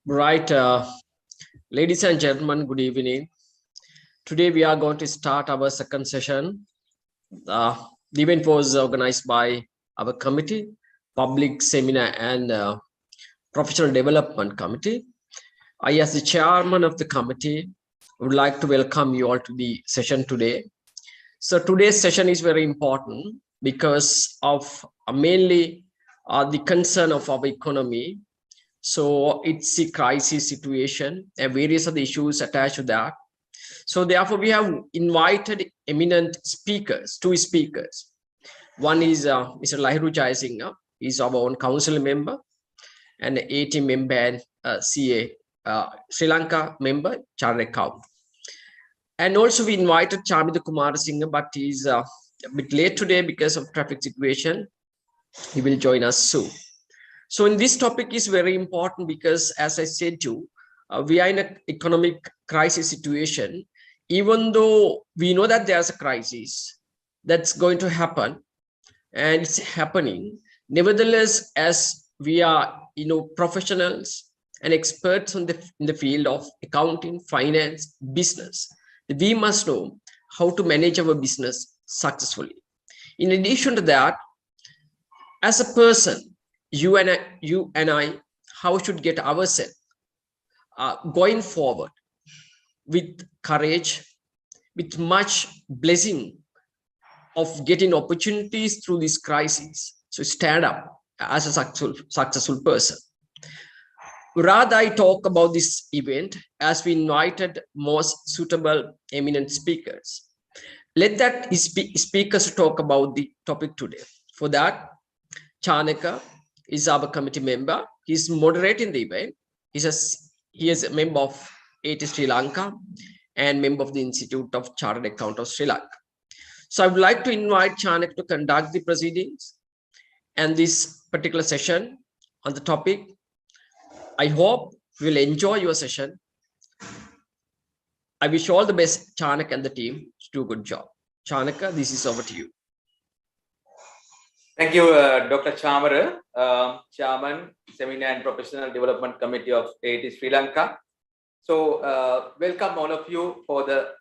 Right, ladies and gentlemen, good evening. Today we are going to start our second session. The event was organized by our committee, Public Seminar and Professional Development Committee. I, as the chairman of the committee, would like to welcome you all to the session today. So today's session is very important because of mainly the concern of our economy. So it's a crisis situation and various other issues attached to that. So therefore, we have invited eminent speakers, two speakers. One is Mr. Lahiru Jayasinghe. He's our own council member and AAT member and CA Sri Lanka member, Chartered Accountant. And also we invited Chamida Kumarasinghe, but he's a bit late today because of traffic situation. He will join us soon. So in this topic is very important because, as I said to you, we are in an economic crisis situation. Even though we know that there's a crisis that's going to happen and it's happening, nevertheless, as we are professionals and experts in the field of accounting, finance, business, we must know how to manage our business successfully. In addition to that, as a person, you and I, how should get ourselves going forward with courage, with much blessing of getting opportunities through this crisis. So stand up as a successful person. Rather, I talk about this event as we invited most suitable eminent speakers. Let that speakers talk about the topic today. For that, Chanaka is our committee member. He's moderating the event. He is a member of AAT Sri Lanka and member of the Institute of Chartered Accountants of Sri Lanka. So I would like to invite Chanaka to conduct the proceedings and this particular session on the topic. I hope you will enjoy your session. I wish all the best, Chanaka and the team, to do a good job. Chanaka, this is over to you. Thank you, Dr. Chamara, Chairman, Seminar and Professional Development Committee of AAT Sri Lanka. So, welcome all of you for the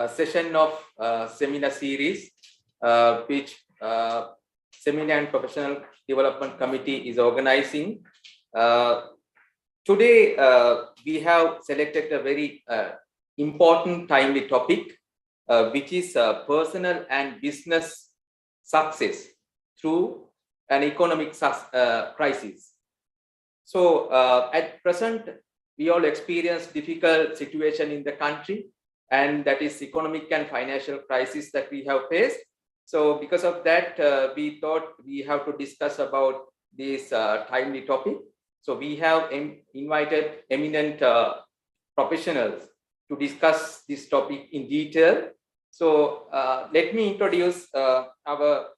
session of seminar series, which Seminar and Professional Development Committee is organizing. Today, we have selected a very important timely topic, which is personal and business success through an economic crisis. So at present, we all experience difficult situation in the country, and that is economic and financial crisis that we have faced. So because of that, we thought we have to discuss about this timely topic. So we have invited eminent professionals to discuss this topic in detail. So let me introduce our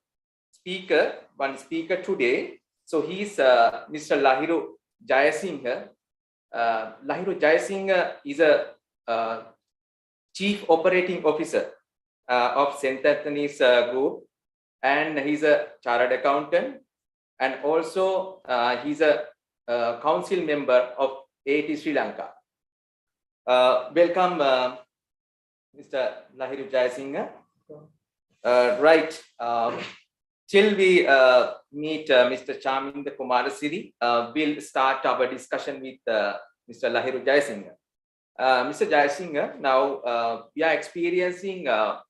one speaker today. So he's Mr. Lahiru Jayasinghe. Lahiru Jayasinghe is a Chief Operating Officer of St. Anthony's Group, and he's a chartered accountant, and also he's a council member of AAT Sri Lanka. Welcome, Mr. Lahiru Jayasinghe. Right. Till we meet Mr. Chaminda Kumarasiri, we'll start our discussion with Mr. Lahiru Jayasinghe. Mr. Jayasinghe, now we are experiencing a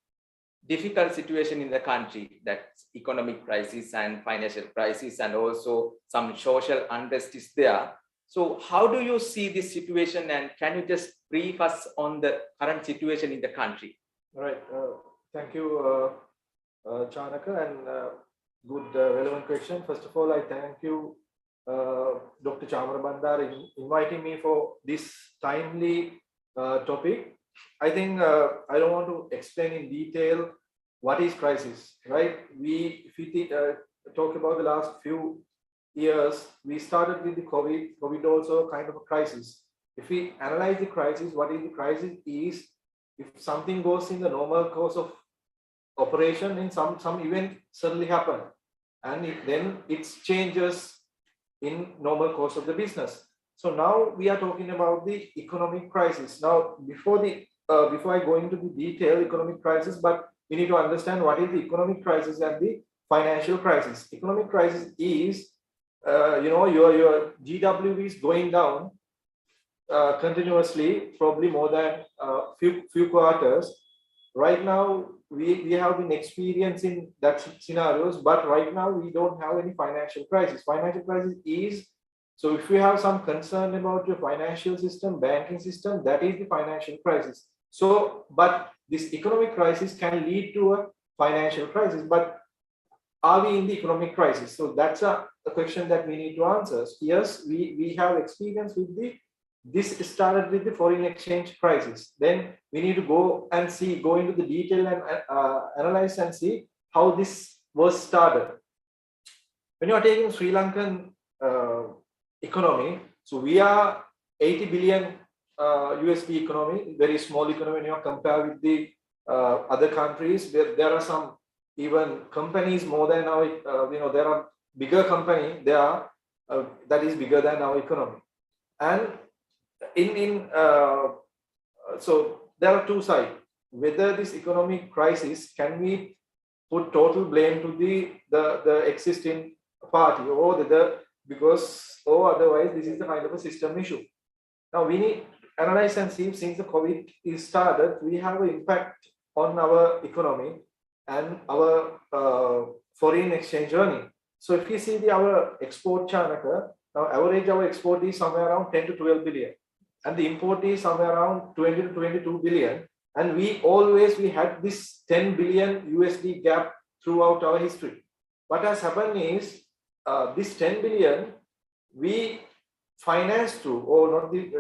difficult situation in the country, that's economic crisis and financial crisis, and also some social unrest is there. So how do you see this situation, and can you just brief us on the current situation in the country? All right. Thank you, Chanaka, and good relevant question. First of all, I thank you, Dr. Chamara Bandar, in inviting me for this timely topic. I think I don't want to explain in detail what is crisis, right? If we talk about the last few years, we started with the COVID also kind of a crisis. If we analyze the crisis, what is the crisis is if something goes in the normal course of operation, and some event suddenly happen, and then it changes in normal course of the business. So now we are talking about the economic crisis. Now, before I go into the detailed economic crisis, but we need to understand what is the economic crisis and the financial crisis. Economic crisis is, your GWP is going down continuously, probably more than few quarters. Right now, we have been experiencing that scenarios, but right now we don't have any financial crisis. Financial crisis is, so if you have some concern about your financial system, banking system, that is the financial crisis. So, but this economic crisis can lead to a financial crisis, but are we in the economic crisis? So that's a question that we need to answer. Yes, we have experience with this started with the foreign exchange crisis. Then we need to go into the detail and analyze and see how this was started. When you are taking Sri Lankan economy, so we are 80 billion USD economy, very small economy when you compare with the other countries. There are some even companies more than our, there are bigger company there that is bigger than our economy. And so there are two sides. Whether this economic crisis, can we put total blame to the existing party, or otherwise this is the kind of a system issue. Now we need to analyze and see, since the COVID is started, we have an impact on our economy and our foreign exchange earning. So if you see our export chart, now average our export is somewhere around 10 to 12 billion. And the import is somewhere around 20 to 22 billion. And we had this 10 billion USD gap throughout our history. What has happened is this 10 billion we finance through, or not the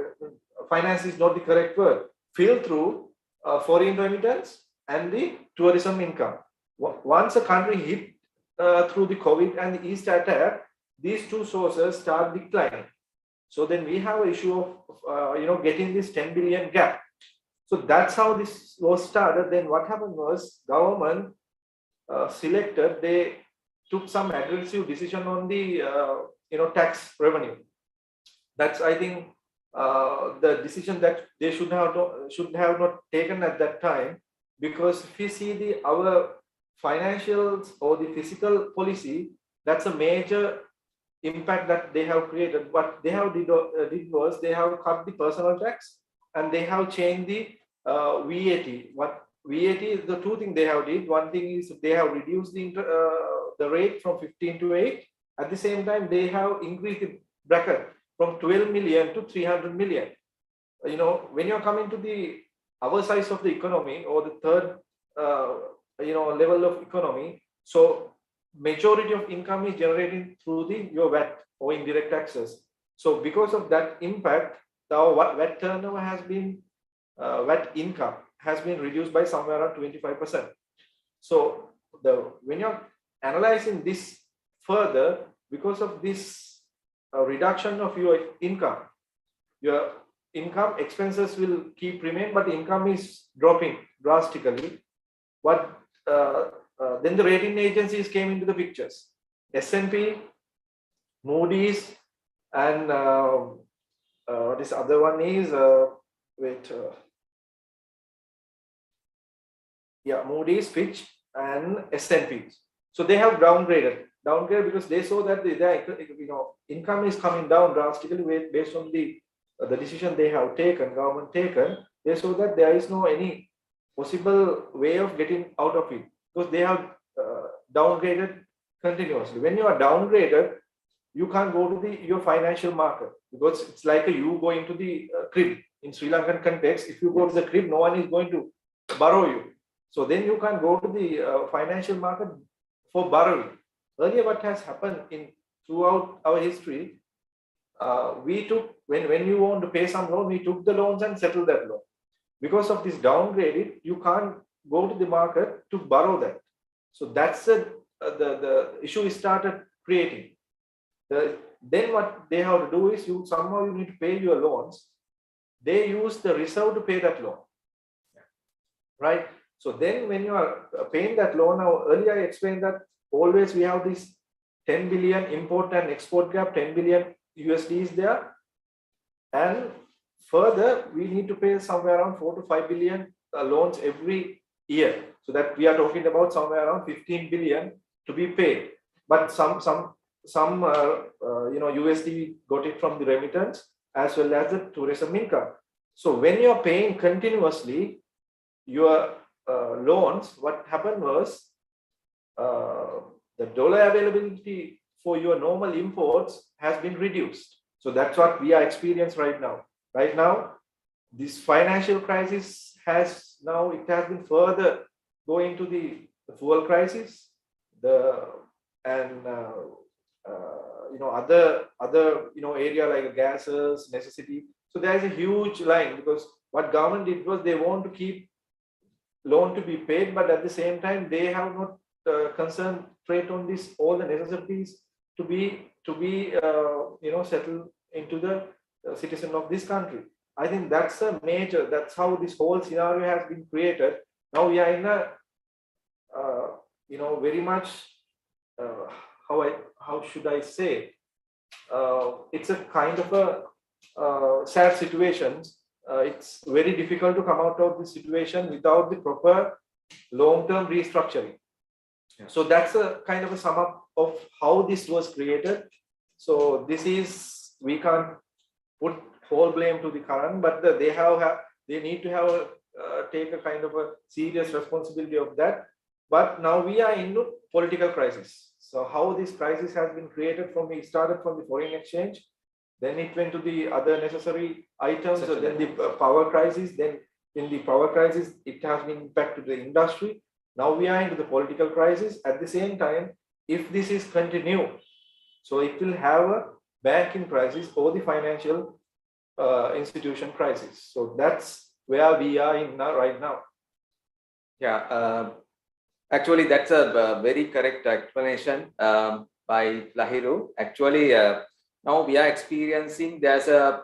finance is not the correct word, fill through foreign remittance and the tourism income. Once a country hit through the COVID and the East attack, these two sources start declining. So then we have an issue of getting this 10 billion gap. So that's how this was started. Then what happened was government selected, they took some aggressive decision on the tax revenue. That's, I think, the decision that they should have not taken at that time, because if you see our financials or the fiscal policy, that's a major impact that they have created. What they have did was they have cut the personal tax and they have changed the VAT. What VAT is, the two things they have did. One thing is they have reduced the rate from 15 to 8. At the same time, they have increased the bracket from 12 million to 300 million. When you're coming to our size of the economy, or the third level of economy, so majority of income is generated through your VAT or indirect taxes. So because of that impact, our VAT turnover has been, VAT income has been reduced by somewhere around 25%. So when you're analyzing this further, because of this reduction of your income expenses will keep remain, but income is dropping drastically. Then the rating agencies came into the pictures. S&P, Moody's, and what is the other one is, Moody's, Fitch, and S&P. So they have downgraded because they saw that their income is coming down drastically based on the decision they have taken, government taken. They saw that there is no any possible way of getting out of it, because they have downgraded continuously. When you are downgraded, you can't go to your financial market, because it's like you go into the crib. In Sri Lankan context, if you go to the crib, no one is going to borrow you. So then you can go to the financial market for borrowing. Earlier, what has happened throughout our history, we took, when you want to pay some loan, we took the loans and settled that loan. Because of this downgraded, you can't go to the market to borrow that. So that's the issue is started creating. Then what they have to do is somehow you need to pay your loans. They use the reserve to pay that loan, right? So then when you are paying that loan, now earlier I explained that always we have this 10 billion import and export gap, 10 billion USD is there. And further, we need to pay somewhere around 4 to 5 billion loans every year. So that we are talking about somewhere around 15 billion to be paid. But some USD got it from the remittance as well as the tourism income. So when you are paying continuously your loans, what happened was the dollar availability for your normal imports has been reduced. So that's what we are experiencing right now. Right now, this financial crisis has been further going to the fuel crisis, other area like gases, necessity. So there is a huge line, because what government did was they want to keep loan to be paid, but at the same time they have not concentrate on this, all the necessities to be settled into the citizen of this country. I think that's that's how this whole scenario has been created. Now we are in a very much how should I say, it's a kind of a sad situation. It's very difficult to come out of this situation without the proper long-term restructuring. Yeah. So that's a kind of a sum up of how this was created. So we can't put whole blame to the current, but they need to take a kind of a serious responsibility of that. But now we are into political crisis. So how this crisis has been created it started from the foreign exchange, then it went to the other necessary items, so then the power crisis, then in the power crisis, it has been impacted the industry. Now we are into the political crisis. At the same time, if this is continued, so it will have a banking crisis or the financial institution crisis. So that's where we are in now, right now. Yeah, actually, that's a very correct explanation by Lahiru. Actually, now we are experiencing there's a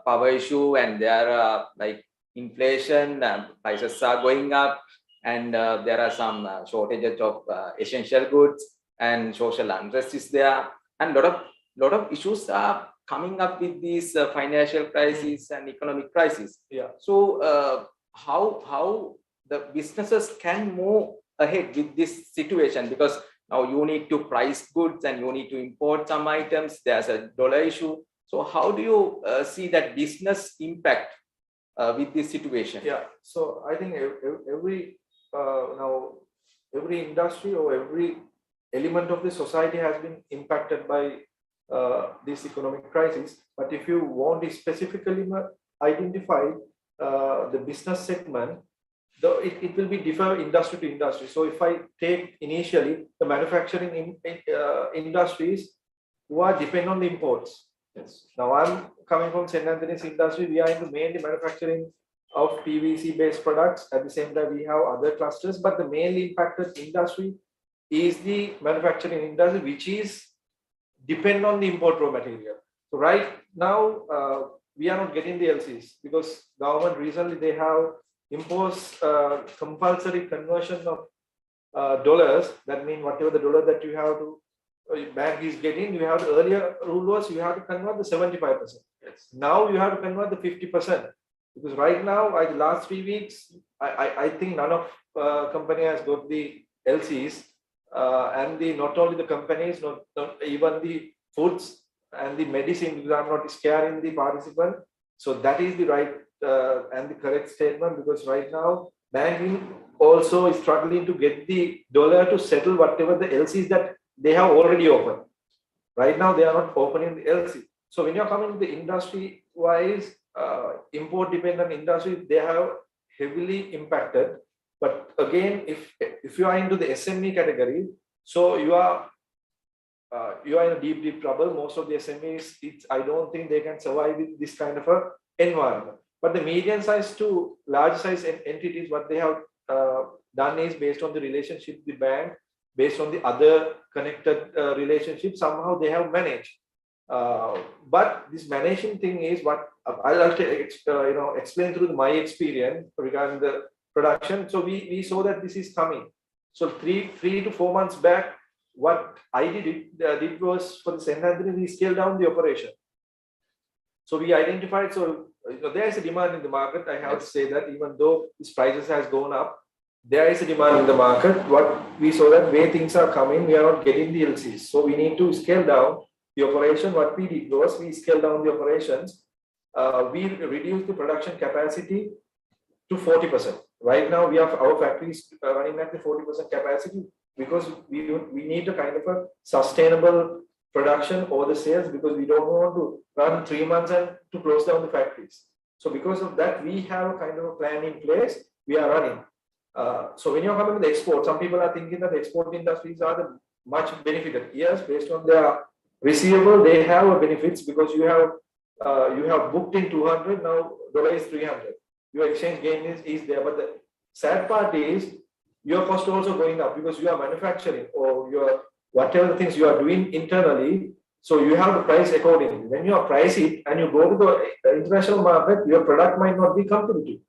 power issue, and there are like inflation, prices are going up, and there are some shortages of essential goods, and social unrest is there, and lot of issues are coming up with these financial crisis and economic crisis. Yeah. So how the businesses can move ahead with this situation, because now you need to price goods and you need to import some items. There's a dollar issue. So how do you see that business impact with this situation? Yeah. So I think every industry or every element of the society has been impacted by this economic crisis. But if you want to specifically identify the business segment, it will be different industry to industry. So if I take initially the manufacturing industries who are dependent on the imports. Yes. Now I'm coming from St. Anthony's industry. We are into mainly manufacturing of PVC based products. At the same time, we have other clusters, but the mainly impacted industry is the manufacturing industry, which is depend on the import raw material. So right now, we are not getting the LCs because government recently they have imposed compulsory conversion of dollars. That means whatever the dollar that you have to bank is getting, you have the earlier rule was you have to convert the 75%. Yes. Now you have to convert the 50%, because right now, the last 3 weeks, I think none of company has got the LCs, and not only the companies, not even the foods and the medicine, because I'm not scaring the participant. So that is the right and the correct statement, because right now banking also is struggling to get the dollar to settle whatever the LCs that they have already opened. Right now they are not opening the LC. So when you're coming to the industry wise, import dependent industry, they have heavily impacted. But again, if you are into the SME category, so you are in a deep trouble. Most of the SMEs, I don't think they can survive with this kind of a environment. But the medium size to large size entities, what they have done is based on the relationship with the bank, based on the other connected relationships, somehow they have managed. But this managing thing is what I'll explain through my experience regarding the production. So we saw that this is coming. So three to 4 months back, what I did was for the St. Anthony, we scaled down the operation. So we identified, so there is a demand in the market. I have to say that even though these prices has gone up, there is a demand in the market. What we saw that way things are coming, we are not getting the LCs. So we need to scale down the operation. What we did was we scaled down the operations. We reduced the production capacity to 40%. Right now, we have our factories running at the 40% capacity because we need a kind of a sustainable production over the sales, because we don't want to run 3 months and to close down the factories. So because of that, we have a kind of a plan in place. We are running. So when you're coming to the export, some people are thinking that the export industries are the much benefited. Yes, based on their receivable, they have a benefits because you have booked in 200, now dollar is 300. Your exchange gain is there, but the sad part is your cost also going up because you are manufacturing or your whatever the things you are doing internally. So you have to price accordingly. When you price it and you go to the international market, your product might not be competitive.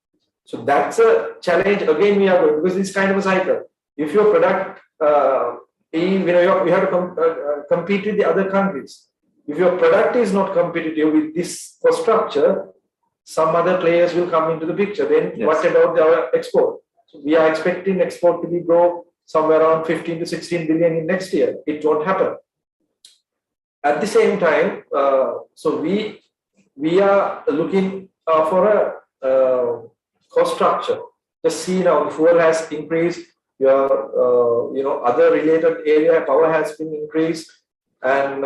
So that's a challenge again we are going, because it's kind of a cycle. If your product, you have to compete with the other countries. If your product is not competitive with this cost structure, some other players will come into the picture. Then what about our export? So we are expecting export to grow somewhere around 15 to 16 billion in next year. It won't happen. At the same time, so we are looking for a cost structure. Just see now, the fuel has increased. Your other related area, power has been increased, and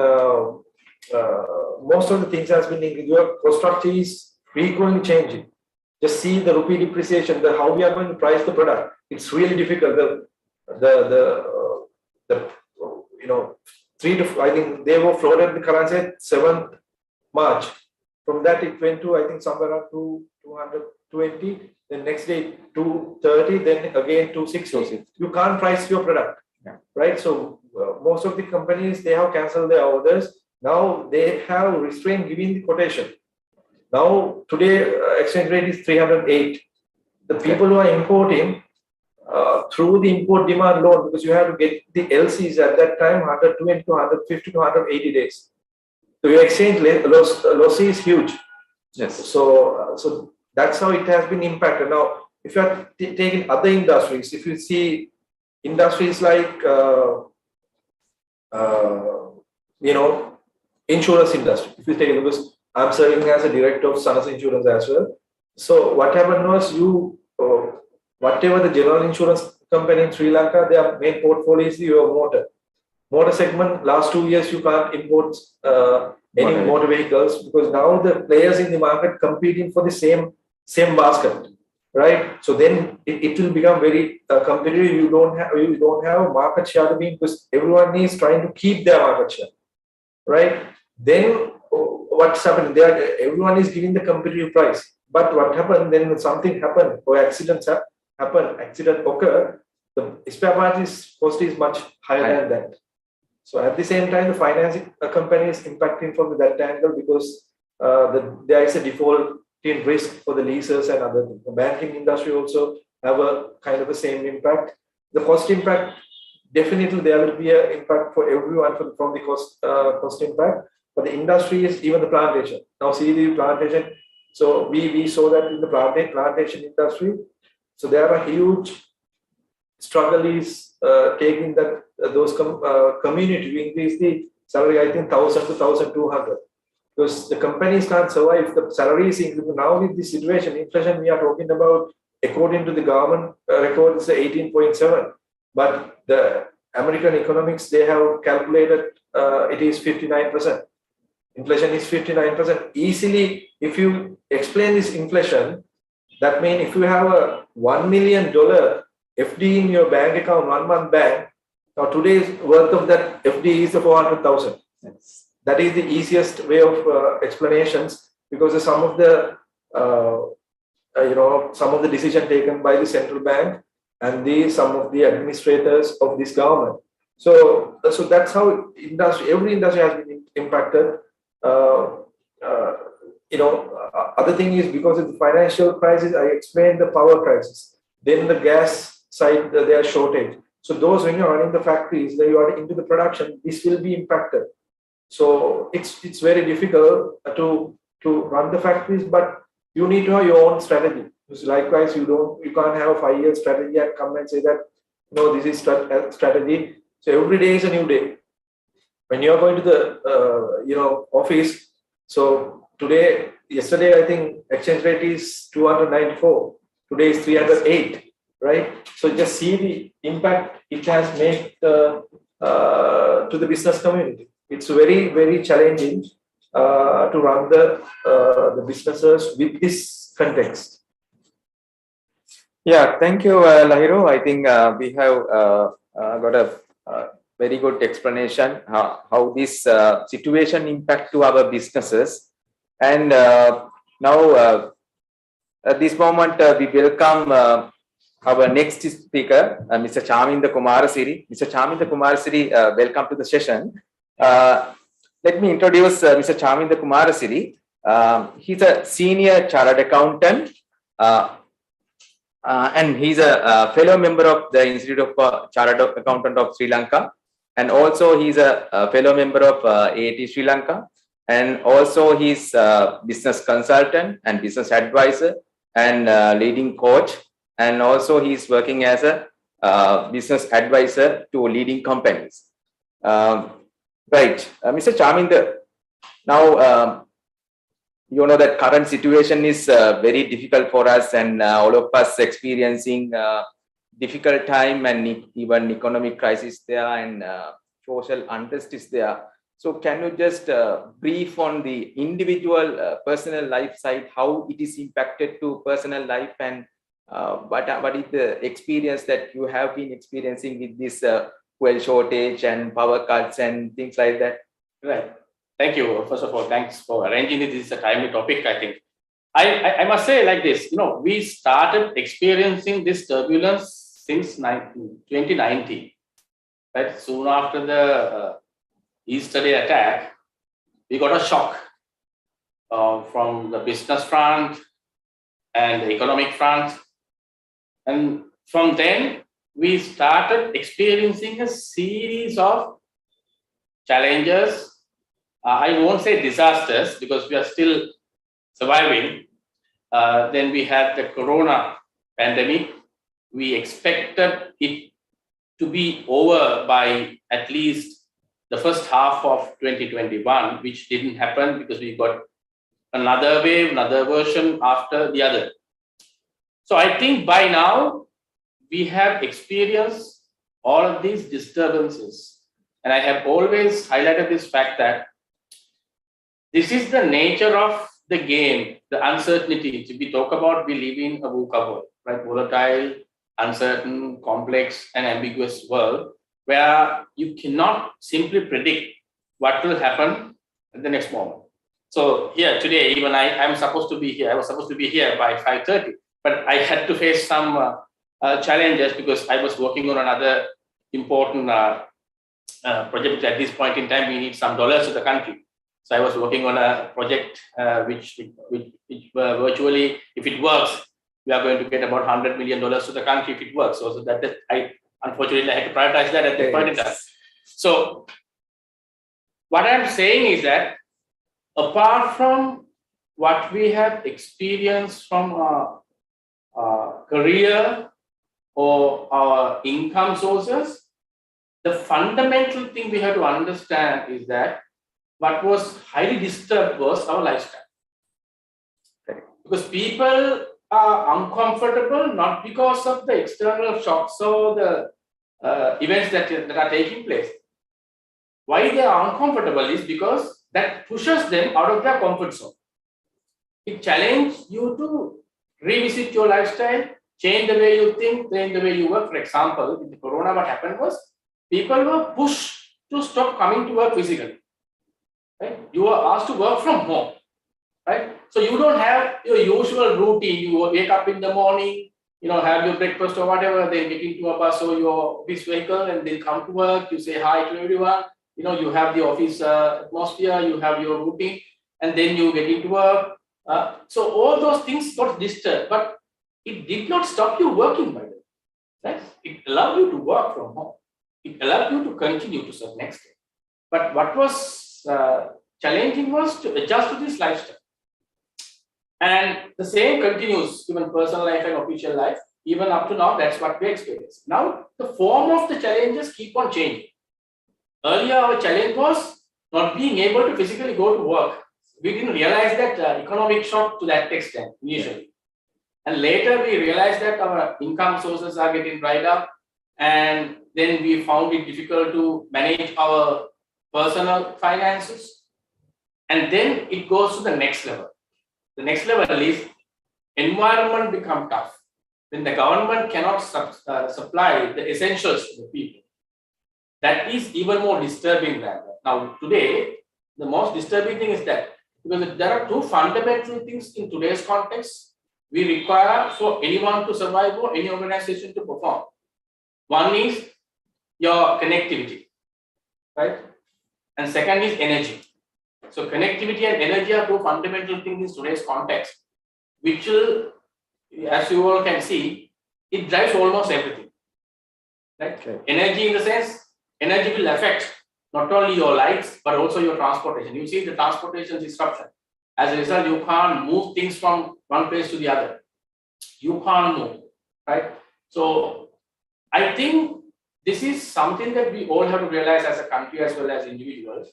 most of the things has been increased. Your cost structure is frequently changing. Just see the rupee depreciation, how we are going to price the product. It's really difficult. I think they were floated the currency at 7th March. From that it went to, I think, somewhere around 220. Then next day 230. Then again 260. You can't price your product, right? So most of the companies, they have cancelled their orders. Now they have restrained giving the quotation. Now today exchange rate is 308. The people who are importing through the import demand loan, because you have to get the LCs at that time 120 to 150 to 180 days. So your exchange loss is huge. Yes. So that's how it has been impacted. Now, if you are taking other industries, if you see industries like insurance industry, if you take a look, because I'm serving as a director of Sanas Insurance as well. So what happened was whatever the general insurance company in Sri Lanka, their main portfolio is your motor segment. Last 2 years you can't import any motor vehicles, because now the players in the market competing for the same basket, right? So then it will become very competitive. You don't have market share to be, because everyone is trying to keep their market share, right? Then what's happening there? Everyone is giving the competitive price. But what happened then, when something happened or accident occur, the spare parts cost is much higher than that. So at the same time, the financing company is impacting from that angle, because there is a default in risk for the leases and other things. The banking industry also have a kind of the same impact. The cost impact, definitely there will be an impact for everyone from the cost impact. But the industry is even the plantation. Now see the plantation. So we saw that in the plantation industry. So there are huge struggle is taking those community to increase the salary, I think 1,000 to 1,200, because the companies can't survive if the salary is increasing. Now with this situation, inflation we are talking about, according to the government record, is 18.7, but the American economics, they have calculated it is 59%. Inflation is 59%. Easily, if you explain this inflation, that means if you have a $1 million FD in your bank account, 1 month bank, now today's worth of that FD is 400,000. Yes. That is the easiest way of explanations, because some of the decision taken by the central bank and some of the administrators of this government. So that's how every industry has been impacted. Other thing is, because of the financial crisis, I explained the power crisis. Then the gas side, there are shortage. So those, when you're running the factories, that you are into the production, this will be impacted. So it's very difficult to to run the factories, but you need to have your own strategy. Because likewise, you can't have a 5-year strategy and come and say that no, this is strategy. So every day is a new day. When you are going to the office, so yesterday I think exchange rate is 294. Today is 308, right? So just see the impact it has made to the business community. It's very, very challenging to run the businesses with this context. Yeah, thank you, Lahiro. I think we have got a very good explanation how this situation impact to our businesses. And now at this moment we welcome our next speaker, Mr. Chaminda Kumarasiri. Mr. Chaminda Kumarasiri, welcome to the session. Let me introduce Mr. Chaminda Kumarasiri. He's a senior chartered accountant, and he's a fellow member of the Institute of Chartered Accountant of Sri Lanka, and also he's a fellow member of AAT Sri Lanka, and also he's a business consultant and business advisor and leading coach, and also he's working as a business advisor to leading companies. Right, Mr. Chaminda, now you know that current situation is very difficult for us, and all of us experiencing difficult time, and even economic crisis there, and social unrest is there. So can you just brief on the individual personal life side, how it is impacted to personal life, and what is the experience that you have been experiencing with this fuel shortage and power cuts and things like that? Right. Thank you. First of all, thanks for arranging it. This is a timely topic, I think. I must say like this, we started experiencing this turbulence since 2019. Right? Soon after the Easter Day attack, we got a shock from the business front and the economic front. And from then, we started experiencing a series of challenges. I won't say disasters because we are still surviving. Then we had the Corona pandemic. We expected it to be over by at least the first half of 2021, which didn't happen because we got another wave, another version after the other. So I think by now we have experienced all of these disturbances. And I have always highlighted this fact that this is the nature of the game, the uncertainty. We talk about we live in a VUCA world, right? Volatile, uncertain, complex, and ambiguous world where you cannot simply predict what will happen at the next moment. So here today, even I'm supposed to be here. I was supposed to be here by 5:30, but I had to face some challenges because I was working on another important project. At this point in time, we need some dollars to the country. So I was working on a project which virtually, if it works, we are going to get about $100 million to the country if it works. So that I unfortunately had to prioritize that at that point in time. So what I'm saying is that apart from what we have experienced from our career or our income sources, the fundamental thing we have to understand is that what was highly disturbed was our lifestyle. Because people are uncomfortable not because of the external shocks or the events that are taking place. Why they are uncomfortable is because that pushes them out of their comfort zone. It challenges you to revisit your lifestyle, change the way you think, change the way you work. For example, with the Corona, what happened was people were pushed to stop coming to work physically. Right? You are asked to work from home, right? So you don't have your usual routine. You wake up in the morning, have your breakfast or whatever, then get into a bus or your office vehicle and then come to work. You say hi to everyone. You have the office atmosphere, you have your routine, and then you get into work. So all those things got disturbed, but it did not stop you working, by the way. Right? It allowed you to work from home. It allowed you to continue to a certain extent. But what was challenging was to adjust to this lifestyle. And the same continues even personal life and official life. Even up to now, that's what we experience. Now, the form of the challenges keep on changing. Earlier, our challenge was not being able to physically go to work. We didn't realize that economic shock to that extent initially. And later, we realized that our income sources are getting dried up. And then we found it difficult to manage our personal finances. And then it goes to the next level. The next level is environment become tough. When the government cannot supply the essentials to the people. That is even more disturbing than that. Now, today, the most disturbing thing is that because there are two fundamental things in today's context we require for anyone to survive or any organization to perform. One is your connectivity, right? And second is energy. So connectivity and energy are two fundamental things in today's context, which will, as you all can see, it drives almost everything. Right? Okay. Energy in the sense, energy will affect not only your lives, but also your transportation. You see the transportation disruption. As a result, you can't move things from one place to the other. You can't move, right? So I think this is something that we all have to realize as a country as well as individuals.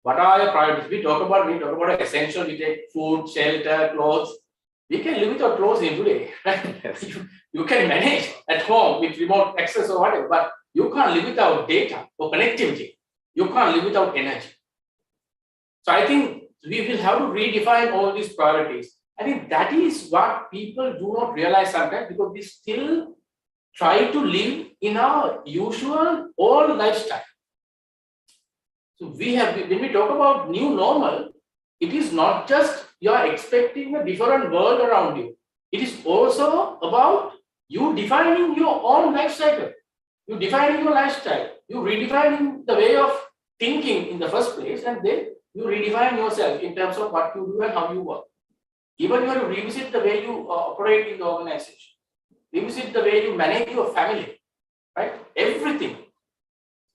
What are your priorities? We talk about essential, we take food, shelter, clothes. We can live without clothes in today, right? Yes. You can manage at home with remote access or whatever, but you can't live without data or connectivity. You can't live without energy. So I think we will have to redefine all these priorities. I think that is what people do not realize sometimes because we still try to live in our usual old lifestyle. So when we talk about new normal, it is not just you are expecting a different world around you. It is also about you defining your own life cycle. You defining your lifestyle. You redefining the way of thinking in the first place, and then you redefine yourself in terms of what you do and how you work. Even you have to revisit the way you operate in the organization. Revisit the way you manage your family, right? Everything.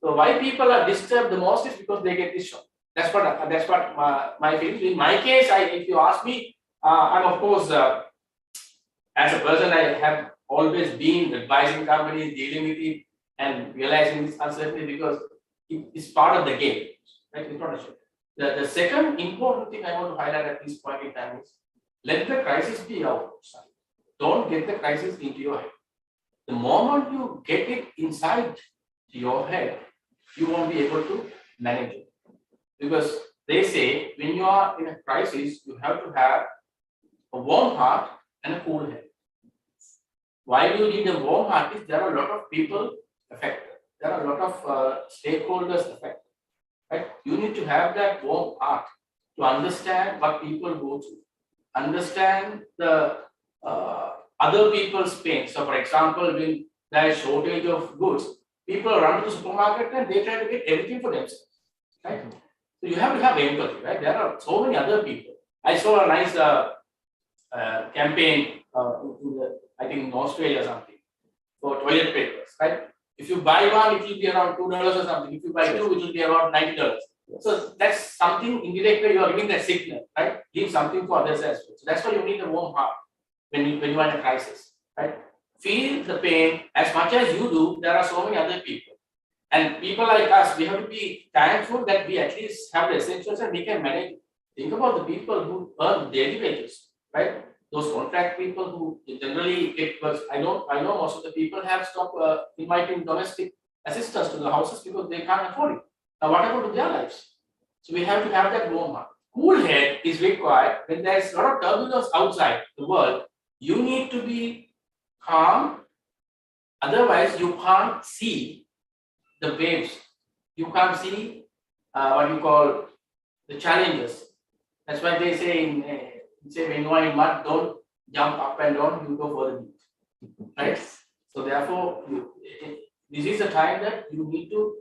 So why people are disturbed the most is because they get this shock. That's what my feeling. In my case, if you ask me, I'm of course as a person I have always been advising companies, dealing with it, and realizing this uncertainty because it's part of the game. Right? It's not a show. The second important thing I want to highlight at this point in time is let the crisis be outside. Don't get the crisis into your head. The moment you get it inside your head, you won't be able to manage it. Because they say when you are in a crisis, you have to have a warm heart and a cool head. Why do you need a warm heart? Is there are a lot of people affected. There are a lot of stakeholders affected. Right? You need to have that warm heart to understand what people go through, understand the other people's pain. So, for example, when there is shortage of goods, people run to the supermarket and they try to get everything for themselves. Right? So you have to have empathy, right? There are so many other people. I saw a nice campaign I think in Australia or something for toilet papers, right? If you buy one, it will be around $2 or something. If you buy two, it will be around $90. So that's something indirectly you are giving that signal, right? Give something for others as well. So that's why you need a warm heart when you are in a crisis, right? Feel the pain as much as you do. There are so many other people. And people like us, we have to be thankful that we at least have the essentials and we can manage. Think about the people who earn daily wages, right? Those contract people who generally get work. I know most of the people have stopped inviting domestic assistants to the houses because they can't afford it. Now, what happened to their lives? So we have to have that warm heart. Cool head is required when there's a lot of turbulence outside the world. You need to be calm. Otherwise, you can't see the waves. You can't see what you call the challenges. That's why they say when you are in mud, don't jump up and down, you go for the beat. Right? So therefore, this is a time that you need to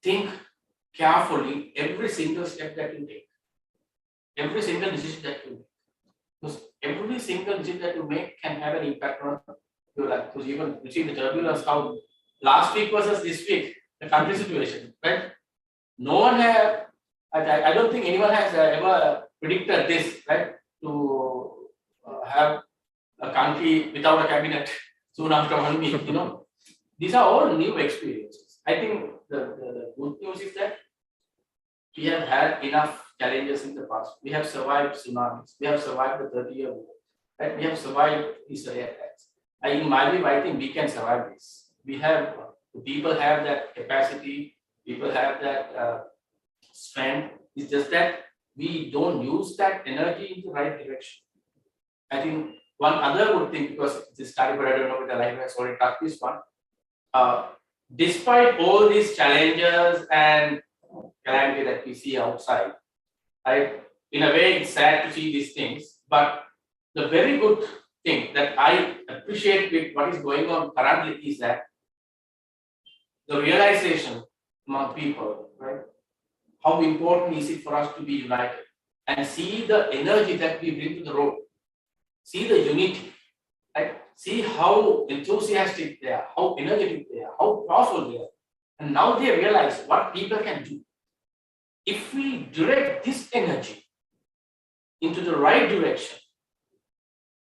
think carefully every single step that you take. Every single decision that you make. Because every single decision that you make can have an impact on your life. Because even you see the turbulence, how last week versus this week, the country situation, right? No one has, I don't think anyone has ever predicted this, right? To country without a cabinet soon after 1 week, you know. These are all new experiences. I think the good news is that we have had enough challenges in the past. We have survived tsunamis. We have survived the 30-year war. Right? We have survived Israeli attacks. In my view, I think we can survive this. People have that capacity. People have that strength. It's just that we don't use that energy in the right direction. I think one other good thing, because this study, but I don't know if the life has already touched this one. Despite all these challenges and calamity that we see outside, in a way, it's sad to see these things. But the very good thing that I appreciate with what is going on currently is that the realization among people, right? How important is it for us to be united and see the energy that we bring to the road, see the unity, right? See how enthusiastic they are, how energetic they are, how powerful they are. And now they realize what people can do. If we direct this energy into the right direction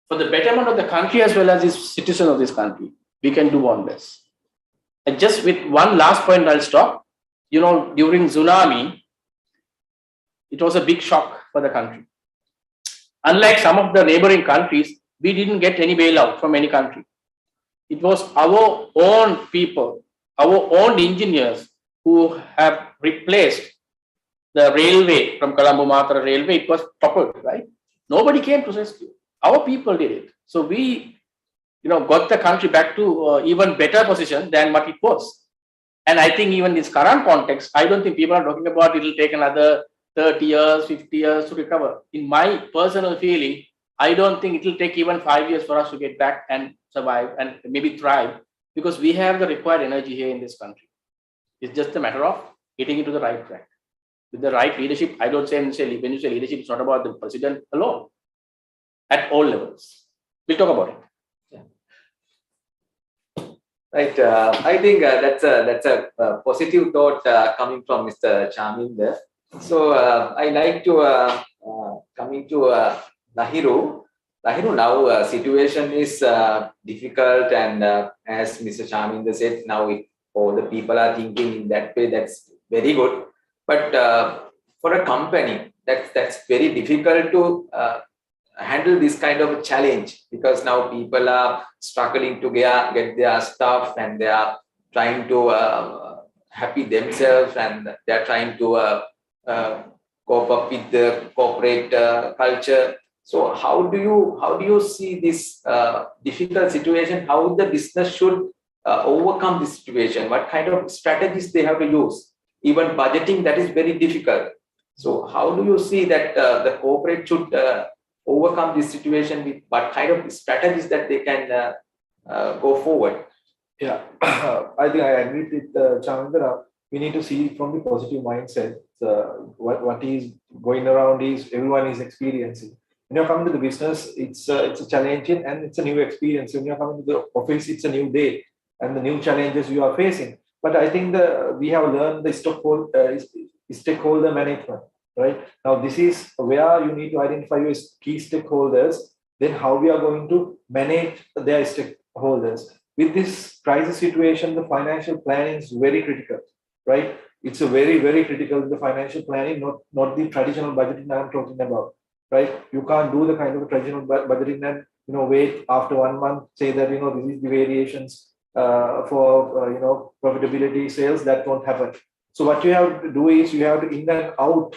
for the betterment of the country as well as the citizens of this country, we can do wonders. And just with one last point, I'll stop. You know, during tsunami, it was a big shock for the country. Unlike some of the neighboring countries, we didn't get any bailout from any country. It was our own people, our own engineers who have replaced the railway from Colombo Matra railway. It was toppled, right? Nobody came to rescue. Our people did it. So we, got the country back to even better position than what it was. And I think even in this current context, I don't think people are talking about it will take another 30 years, 50 years to recover. In my personal feeling, I don't think it will take even 5 years for us to get back and survive and maybe thrive, because we have the required energy here in this country. It's just a matter of getting into the right track. With the right leadership, I don't say, when you say leadership, it's not about the president alone. At all levels. We'll talk about it. Yeah. Right. I think that's a positive thought coming from Mr. Charminder. So I like to coming to Nahiru. Nahiru, now situation is difficult, and as Mr. Charminder said, now all the people are thinking in that way. That's very good. But for a company, that's very difficult to handle this kind of challenge, because now people are struggling to get their stuff, and they are trying to happy themselves, and they are trying to cope up with the corporate culture. So how do you see this difficult situation? How the business should overcome this situation? What kind of strategies they have to use? Even budgeting, that is very difficult. So how do you see that the corporate should overcome this situation? With what kind of strategies that they can go forward? Yeah, I think I agree with Chandra. We need to see from the positive mindset. What is going around is everyone is experiencing. When you're coming to the business, it's a challenging and it's a new experience. When you're coming to the office, it's a new day and the new challenges you are facing. But I think we have learned the stakeholder management, right? Now, this is where you need to identify your key stakeholders, then how we are going to manage their stakeholders. With this crisis situation, the financial planning is very critical, right? It's a very, very critical, the financial planning, not the traditional budgeting I'm talking about, right? You can't do the kind of traditional budgeting and, wait after 1 month, say that, this is the variations for profitability, sales. That won't happen. So what you have to do is you have to in and out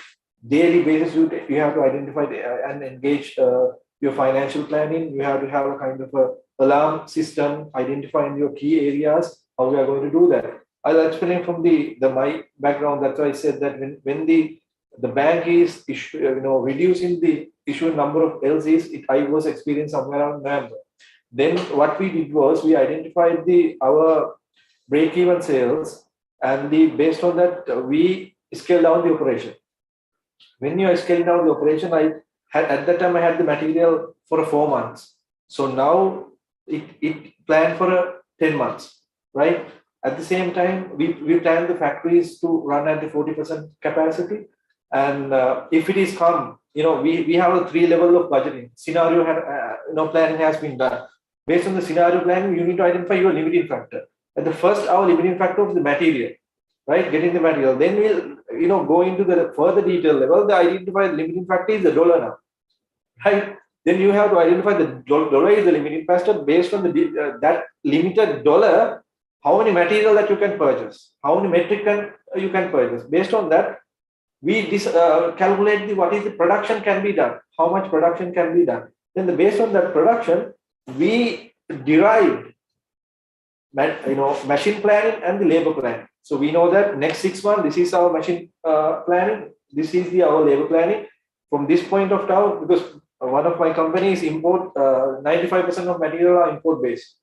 daily basis. You have to identify and engage your financial planning. You have to have a kind of a alarm system, identifying your key areas. How we are going to do that? I'll explain from my background. That's why I said that when the bank is reducing the issued number of LCs, I was experiencing somewhere around November. Then what we did was we identified our break-even sales, and based on that we scaled down the operation. When you are scaling down the operation, at that time I had the material for 4 months. So now it planned for 10 months, right? At the same time, we planned the factories to run at the 40% capacity. And if it is come, we have a 3 level of budgeting. Scenario planning has been done. Based on the scenario planning, you need to identify your limiting factor. At the first, our limiting factor is the material, right? Getting the material. Then we'll, go into the further detail level. The identify the limiting factor is the dollar now, right? Then you have to identify the dollar is the limiting factor. Based on the that limited dollar, how many material that you can purchase, how many metric ton you can purchase. Based on that, we calculate what is the production can be done, how much production can be done. Then based on that production, we derived, machine planning and the labor planning. So we know that next 6 months, this is our machine planning, this is our labor planning. From this point of time, because one of my companies import 95% of material are import based,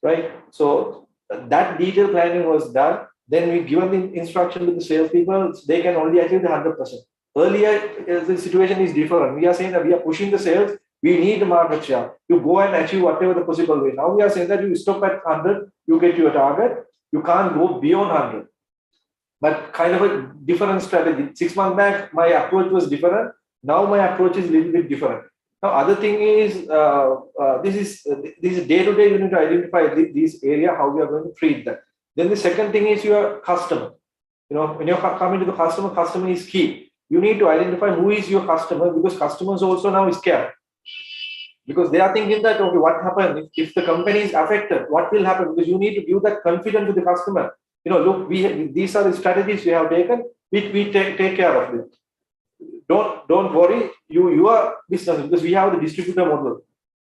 right? So that detailed planning was done. Then we given the instruction to the salespeople, they can only achieve the 100%. Earlier, the situation is different. We are saying that we are pushing the sales. We need the market share. You go and achieve whatever the possible way. Now we are saying that you stop at 100, you get your target. You can't go beyond 100. But kind of a different strategy. 6 months back, my approach was different. Now my approach is a little bit different. Now, other thing is, this is day-to-day, you need to identify this area, how we are going to treat that. Then the second thing is your customer. When you're coming to the customer is key. You need to identify who is your customer, because customers also now is scared. Because they are thinking that, okay, what happens if the company is affected? What will happen? Because you need to give that confidence to the customer. Look, these are the strategies we have taken. We take care of it. Don't worry, your business, because we have the distributor model.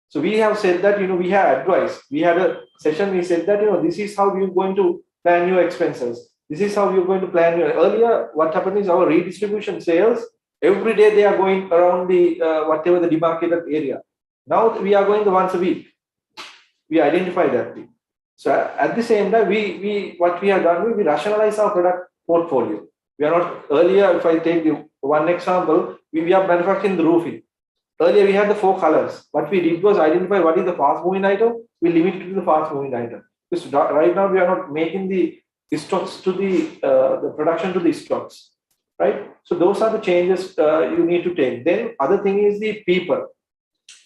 So we have said that, we have advice. We had a session, we said that, this is how you're going to plan your expenses. This is how you're going to plan your, earlier, what happened is our redistribution sales, every day they are going around the, whatever the demarcated area. Now we are going to once a week. We identify that thing. So at the same time, what we have done, we rationalize our product portfolio. We are not, earlier, if I take one example, we are manufacturing the roofing. Earlier, we had the 4 colors. What we did was identify what is the fast moving item. We limit it to the fast moving item. Because right now, we are not making the stocks to the production to the stocks, right? So those are the changes you need to take. Then other thing is the people.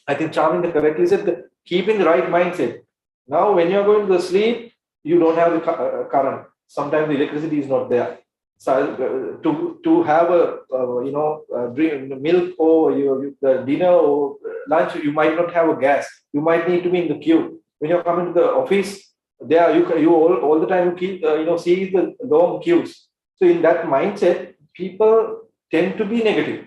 I think Charmin correctly said, keeping the right mindset. Now, when you're going to sleep, you don't have the current. Sometimes the electricity is not there. So to have a drink, milk or the dinner or lunch, you might not have a gas. You might need to be in the queue. When you're coming to the office, there you all the time you keep see the long queues. So in that mindset, people tend to be negative.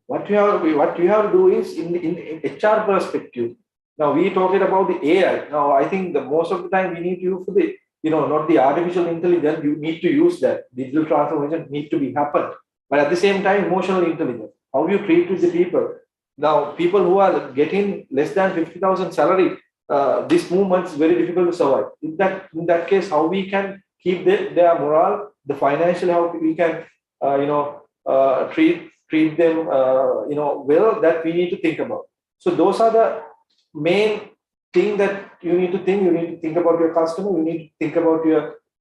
What you have to do is in HR perspective. Now we talking about the AI. Now I think the most of the time we need to use the not the artificial intelligence. You need to use that digital transformation need to be happen. But at the same time, emotional intelligence. How you treat with the people. Now people who are getting less than 50,000 salary, this movement is very difficult to survive. In that case, how we can keep their morale, the financial, how we can treat them well, that we need to think about. So those are the main thing that you need to think. You need to think about your customer. You need to think about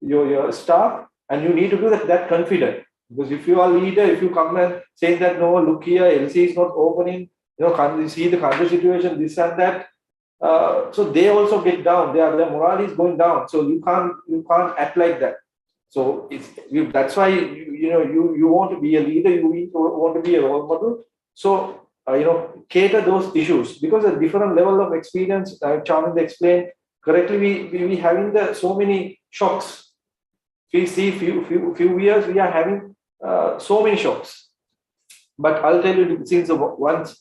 your staff, and you need to do that confident. Because if you are a leader, if you come and say that no, look here, LC is not opening. Can't you see the country situation, this and that. So they also get down. Their morale is going down. So you can't act like that. So that's why you want to be a leader. You want to be a role model. So cater those issues, because a different level of experience. Charmin explained correctly. We having so many shocks. We see few years we are having so many shocks. But I'll tell you, since once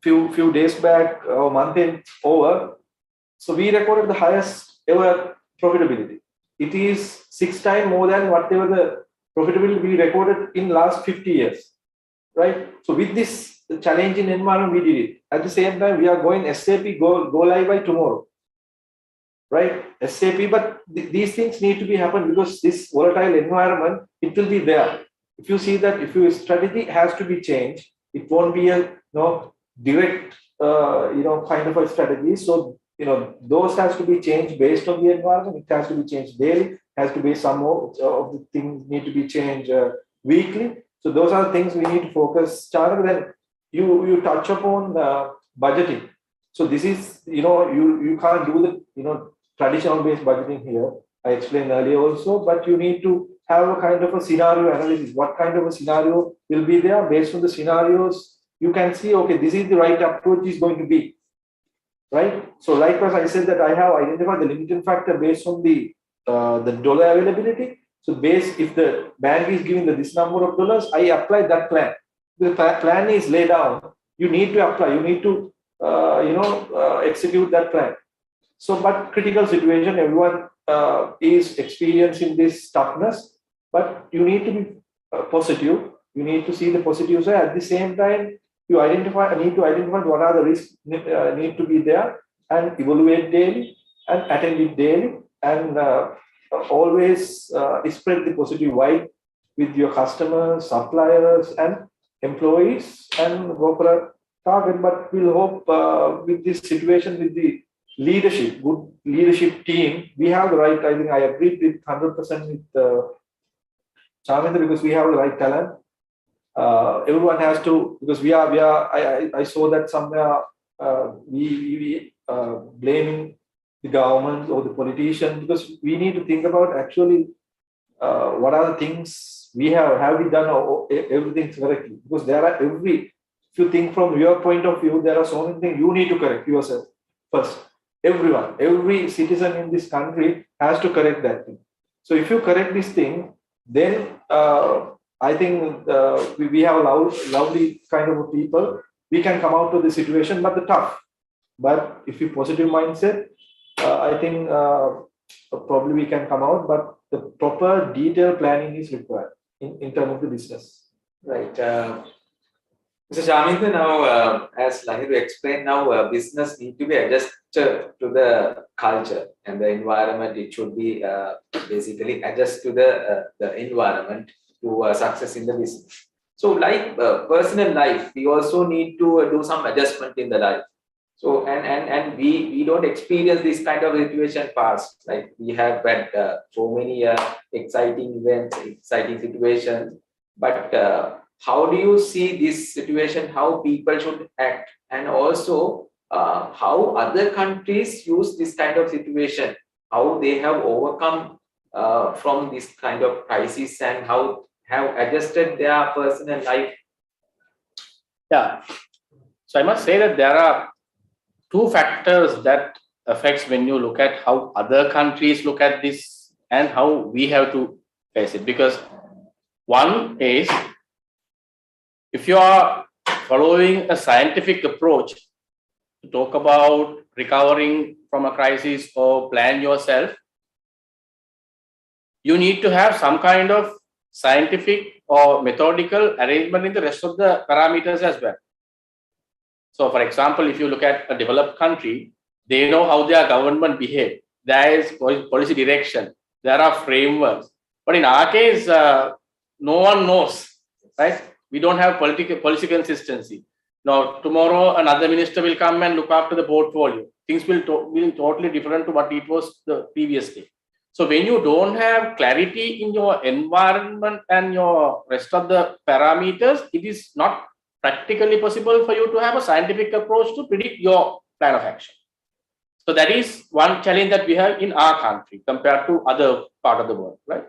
few days back, or month end over, so we recorded the highest ever profitability. It is 6 times more than whatever the profitability we recorded in last 50 years, right? So with this challenging environment, we did it. At the same time, we are going SAP go live by tomorrow, right? SAP, but these things need to be happen, because this volatile environment, it will be there. If you see that, if your strategy has to be changed, it won't be a direct kind of a strategy. So those has to be changed based on the environment. It has to be changed daily. Has to be some more of the things need to be changed weekly. So those are the things we need to focus. Then you touch upon budgeting. So this is, you can't do the, traditional based budgeting here. I explained earlier also, but you need to have a kind of a scenario analysis. What kind of a scenario will be there? Based on the scenarios, you can see, okay, this is the right approach is going to be, right? So likewise, I said that I have identified the limiting factor based on the dollar availability. So if the bank is giving this number of dollars, I apply that plan. The plan is laid down. You need to apply. You need to, execute that plan. So, but critical situation, everyone is experiencing this toughness, but you need to be positive. You need to see the positive side. At the same time, you need to identify what are the risks need to be there and evaluate daily and attend it daily and always spread the positive vibe with your customers, suppliers, and employees and go for a target. But we'll hope with this situation, with the leadership, good leadership team, we have the right. I think I agree with 100% with Charminder, because we have the right talent. Everyone has to, because I saw that somewhere we blaming the government or the politicians, because we need to think about actually what are the things we have we done everything correctly, because there are if you think from your point of view, there are so many things you need to correct yourself first. Every citizen in this country has to correct that thing. So if you correct this thing, then I think we have a lovely kind of people. We can come out of the situation, but the tough. But if you positive mindset, I think probably we can come out. But the proper detailed planning is required in terms of the business. Right. Mr. Shaminda, now as Nahimi explained, now business need to be adjusted to the culture and the environment. It should be basically adjust to the environment to success in the business. So like personal life, we also need to do some adjustment in the life. So and we don't experience this kind of situation past. Like we have had so many exciting events, exciting situations, but how do you see this situation, how people should act, and also how other countries use this kind of situation, how they have overcome from this kind of crisis, and how have adjusted their personal life? Yeah. So I must say that there are two factors that affects when you look at how other countries look at this and how we have to face it. Because one is, if you are following a scientific approach to talk about recovering from a crisis or plan yourself, you need to have some kind of scientific or methodical arrangement in the rest of the parameters as well. So, for example, if you look at a developed country, they know how their government behave. There is policy direction. There are frameworks. But in our case, no one knows, right? We don't have policy consistency. Now, tomorrow, another minister will come and look after the portfolio. Things will be totally different to what it was the previous day. So when you don't have clarity in your environment and your rest of the parameters, it is not practically possible for you to have a scientific approach to predict your plan of action. So that is one challenge that we have in our country compared to other part of the world, right?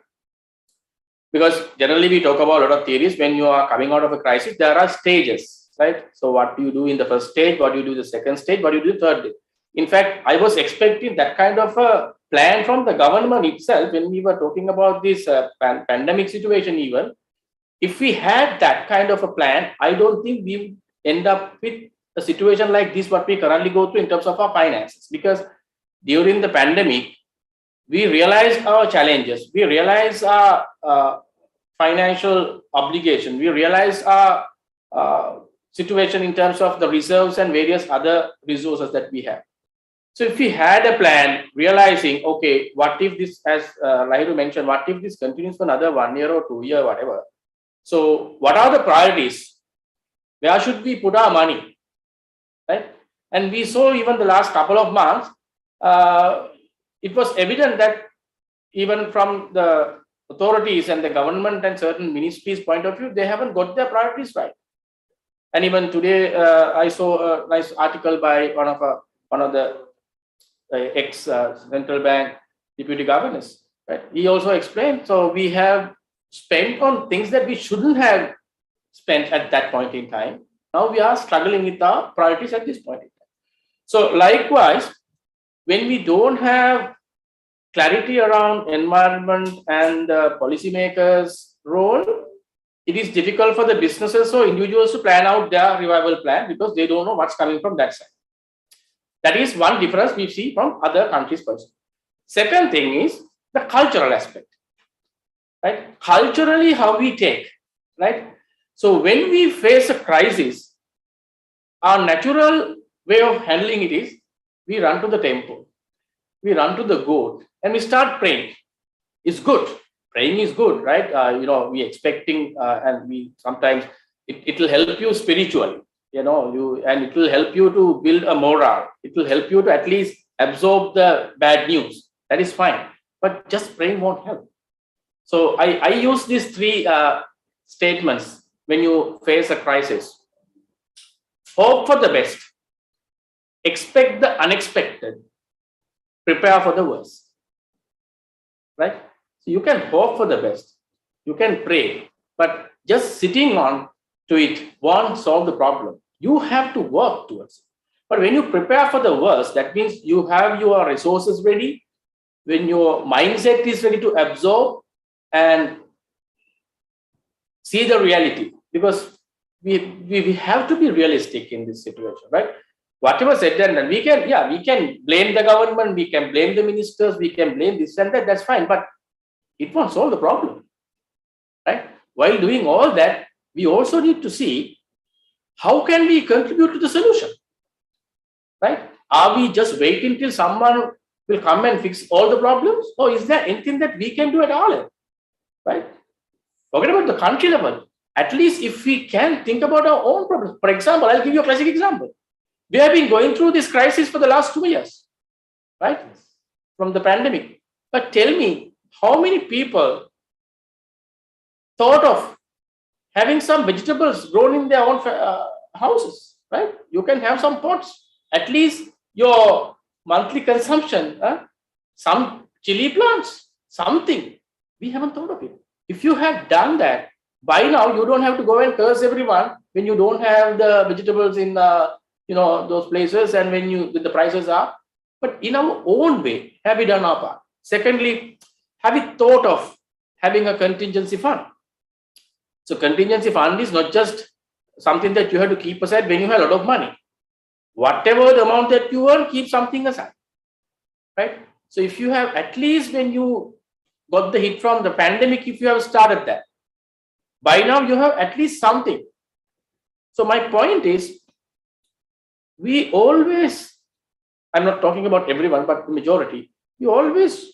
Because generally we talk about a lot of theories. When you are coming out of a crisis, there are stages, right? So what do you do in the first stage? What do you do in the second stage? What do you do in the third stage? In fact, I was expecting that kind of a plan from the government itself when we were talking about this pandemic situation even. If we had that kind of a plan, I don't think we would end up with a situation like this, what we currently go through in terms of our finances. Because during the pandemic, we realized our challenges, we realized our financial obligation, we realized our situation in terms of the reserves and various other resources that we have. So if we had a plan, realizing, okay, what if this, as Nahimi mentioned, what if this continues for another 1 year or 2 years, whatever. So what are the priorities? Where should we put our money, right? And we saw even the last couple of months, it was evident that even from the authorities and the government and certain ministries' point of view, they haven't got their priorities right. And even today, I saw a nice article by one of the ex-central bank deputy governors. Right? He also explained, so we have spent on things that we shouldn't have spent at that point in time. Now we are struggling with our priorities at this point in time. So likewise, when we don't have clarity around environment and policymakers' role, it is difficult for the businesses or individuals to plan out their revival plan because they don't know what's coming from that side. That is one difference we see from other countries' perspective. Second thing is the cultural aspect, right? Culturally, how we take, right? So when we face a crisis, our natural way of handling it is we run to the temple, we run to the goat, and we start praying. It's good. Praying is good, right? We expecting, and we sometimes it will help you spiritually, and it will help you to build a morale. It will help you to at least absorb the bad news. That is fine, but just praying won't help. So I use these three statements when you face a crisis. Hope for the best, expect the unexpected, prepare for the worst, right? So you can hope for the best, you can pray, but just sitting on to it won't solve the problem. You have to work towards it. But when you prepare for the worst, that means you have your resources ready, when your mindset is ready to absorb and see the reality, because we have to be realistic in this situation, right? Whatever said and we can blame the government, we can blame the ministers, we can blame this and that, that's fine, but it won't solve the problem, right? While doing all that, we also need to see how can we contribute to the solution, right? Are we just waiting till someone will come and fix all the problems, or is there anything that we can do at our level, right? Forget about the country level. At least if we can think about our own problems. For example, I'll give you a classic example. We have been going through this crisis for the last 2 years, right? From the pandemic. But tell me, how many people thought of having some vegetables grown in their own houses, right? You can have some pots, at least your monthly consumption, some chili plants, something. We haven't thought of it. If you had done that, by now you don't have to go and curse everyone when you don't have the vegetables in those places and when the prices are. But in our own way, have we done our part? Secondly, have we thought of having a contingency fund? So contingency fund is not just something that you have to keep aside when you have a lot of money. Whatever the amount that you earn, keep something aside, right? So if you have, at least when you got the hit from the pandemic, if you have started that, by now you have at least something. So my point is, we always, I'm not talking about everyone, but the majority, you always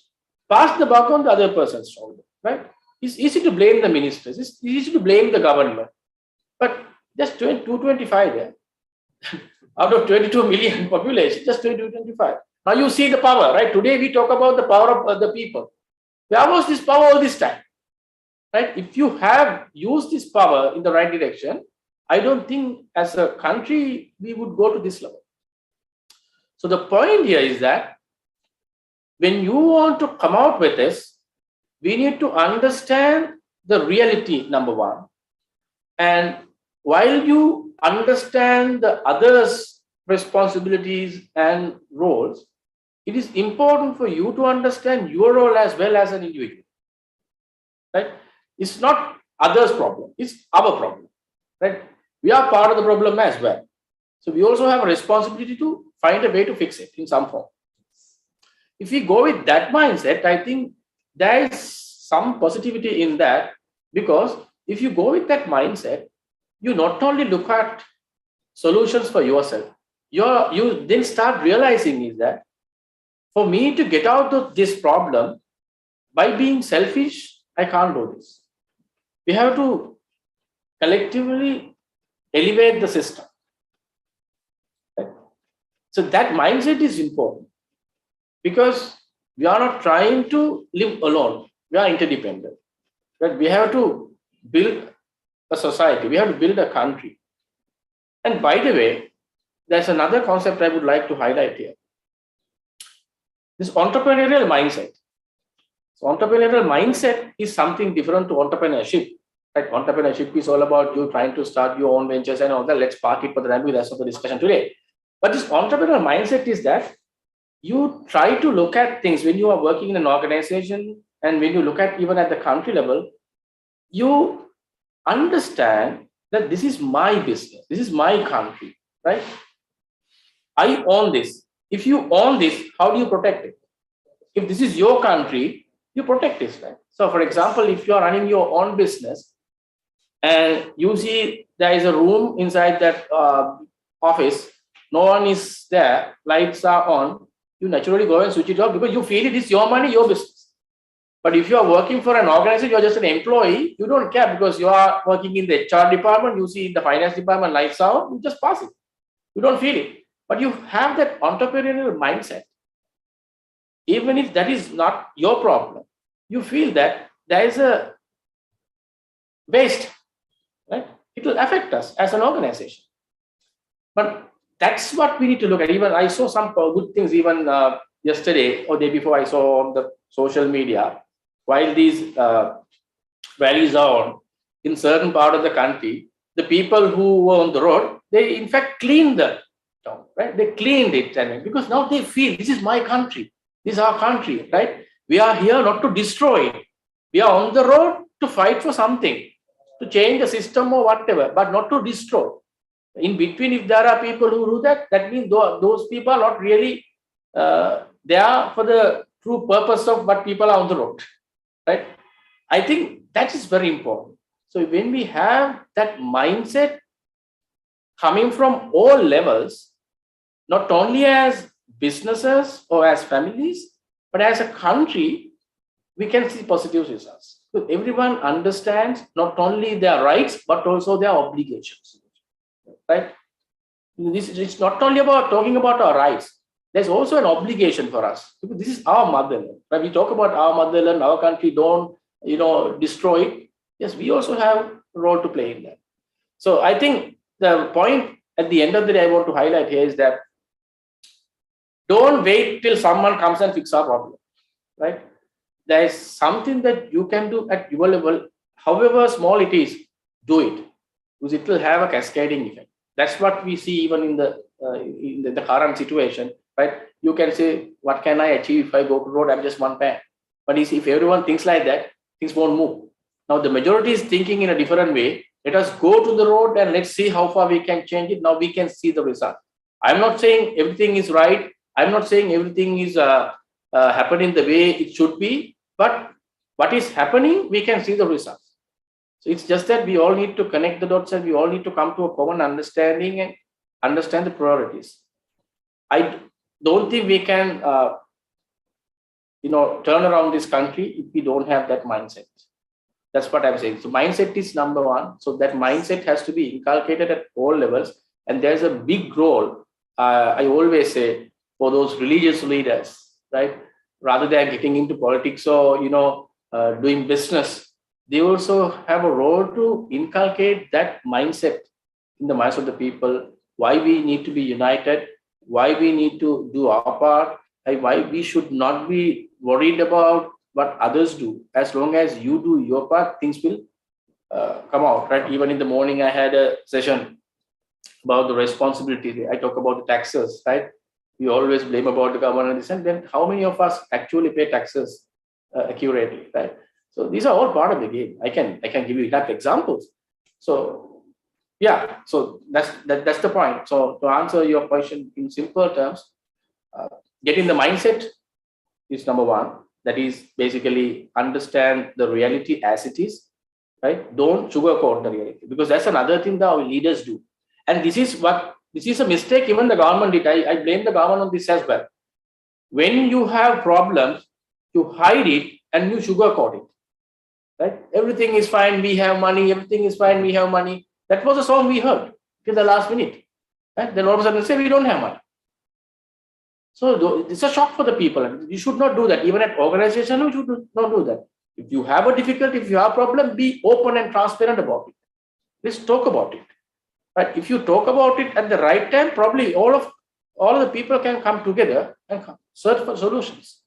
pass the buck on the other person's shoulder, right? It's easy to blame the ministers, it's easy to blame the government, but just 225 there. Out of 22 million population, just 225. Now you see the power, right? Today we talk about the power of the people. Where was this power all this time? Right? If you have used this power in the right direction, I don't think as a country we would go to this level. So the point here is that when you want to come out with this, we need to understand the reality, number one. And while you understand the others' responsibilities and roles, it is important for you to understand your role as well as an individual, right? It's not others' problem, it's our problem, right? We are part of the problem as well. So we also have a responsibility to find a way to fix it in some form. If we go with that mindset, I think there is some positivity in that, because if you go with that mindset, you not only look at solutions for yourself, you then start realizing is that for me to get out of this problem by being selfish, I can't do this. We have to collectively elevate the system. Right? So that mindset is important, because we are not trying to live alone. We are interdependent. Right? We have to build a society. We have to build a country. And by the way, there's another concept I would like to highlight here. This entrepreneurial mindset. So entrepreneurial mindset is something different to entrepreneurship. Right? Entrepreneurship is all about you trying to start your own ventures and all that. Let's park it for the time because that's not the discussion today. But this entrepreneurial mindset is that you try to look at things when you are working in an organization, and when you look at even at the country level, you understand that this is my business, this is my country, right? I own this. If you own this, how do you protect it? If this is your country, you protect this, right? So for example, if you are running your own business and you see there is a room inside that office, no one is there, lights are on, you naturally go and switch it off because you feel it is your money, your business. But if you are working for an organization, you're just an employee, you don't care because you are working in the HR department, you see in the finance department, lights are on, you just pass it. You don't feel it. But you have that entrepreneurial mindset. Even if that is not your problem, you feel that there is a waste, right? It will affect us as an organization. But that's what we need to look at. Even I saw some good things even yesterday or day before I saw on the social media. While these values are on in certain part of the country, the people who were on the road, they in fact cleaned the town, right? They cleaned it, and because now they feel this is my country, this is our country, right? We are here not to destroy it. We are on the road to fight for something, to change the system or whatever, but not to destroy. In between, if there are people who do that, that means those people are not really there for the true purpose of what people are on the road, right? I think that is very important. So when we have that mindset coming from all levels, not only as businesses or as families, but as a country, we can see positive results. So everyone understands not only their rights, but also their obligations, right? It's not only about talking about our rights. There's also an obligation for us. Because this is our motherland. When we talk about our motherland, our country, don't destroy it. Yes, we also have a role to play in that. So I think the point at the end of the day I want to highlight here is that don't wait till someone comes and fix our problem, right? There is something that you can do at your level, however small it is, do it, because it will have a cascading effect. That's what we see even in the current situation, right? You can say, what can I achieve if I go to road? I'm just one pan. But if everyone thinks like that, things won't move. Now the majority is thinking in a different way. Let us go to the road and let's see how far we can change it. Now we can see the result. I'm not saying everything is right. I'm not saying everything is happening the way it should be, but what is happening, we can see the results. So it's just that we all need to connect the dots and we all need to come to a common understanding and understand the priorities. I don't think we can, turn around this country if we don't have that mindset. That's what I'm saying. So mindset is number one. So that mindset has to be inculcated at all levels. And there's a big role, I always say, for those religious leaders, right? Rather than getting into politics or, doing business, they also have a role to inculcate that mindset in the minds of the people, why we need to be united, why we need to do our part, and why we should not be worried about what others do. As long as you do your part, things will come out, right? Even in the morning, I had a session about the responsibility. I talk about the taxes, right? We always blame about the government, and then how many of us actually pay taxes accurately, right? So these are all part of the game. I can give you enough examples. So yeah, so that's the point. So to answer your question in simple terms, getting the mindset is number one. That is basically understand the reality as it is, right? Don't sugarcoat the reality, because that's another thing that our leaders do. And this is a mistake even the government did. I blame the government on this as well. When you have problems, you hide it and you sugarcoat it, right? Everything is fine, we have money, everything is fine, we have money. That was a song we heard till the last minute, right? Then all of a sudden they say we don't have money. So it's a shock for the people. You should not do that. Even at organization, you should not do that. If you have a difficulty, if you have a problem, be open and transparent about it. Let's talk about it. Right? If you talk about it at the right time, probably all the people can come together and search for solutions.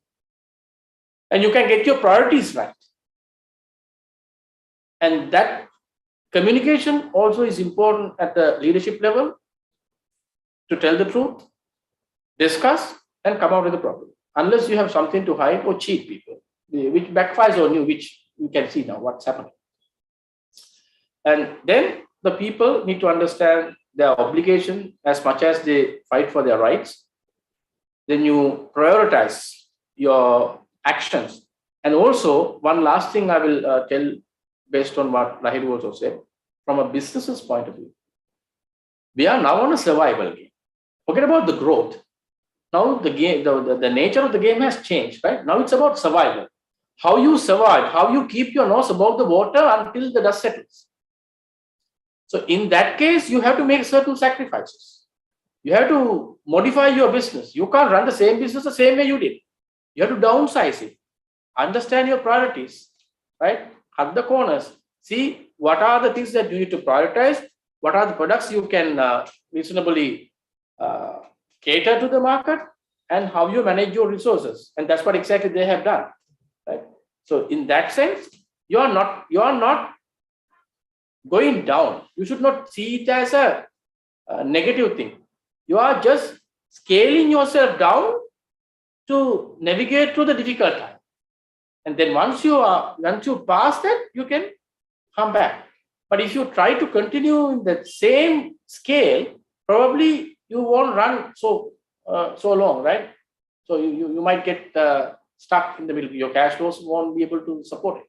And you can get your priorities right. And that communication also is important at the leadership level to tell the truth, discuss, and come out with a problem. Unless you have something to hide or cheat people, which backfires on you, which you can see now what's happening. And then the people need to understand their obligation as much as they fight for their rights. Then you prioritize your actions. And also, one last thing I will tell based on what Nahimi also said, from a business's point of view, we are now on a survival game. Forget about the growth. Now the game, the nature of the game has changed, right? Now it's about survival. How you survive, how you keep your nose above the water until the dust settles. So in that case, you have to make certain sacrifices. You have to modify your business. You can't run the same business the same way you did. You have to downsize it. Understand your priorities, right? Cut the corners. See what are the things that you need to prioritize. What are the products you can reasonably cater to the market, and how you manage your resources. And that's what exactly they have done, right? So in that sense, you are not going down. You should not see it as a negative thing. You are just scaling yourself down to navigate through the difficult time. And then once you pass that, you can come back. But if you try to continue in the same scale, probably you won't run so long, right? So you might get stuck in the middle. Your cash flows won't be able to support it.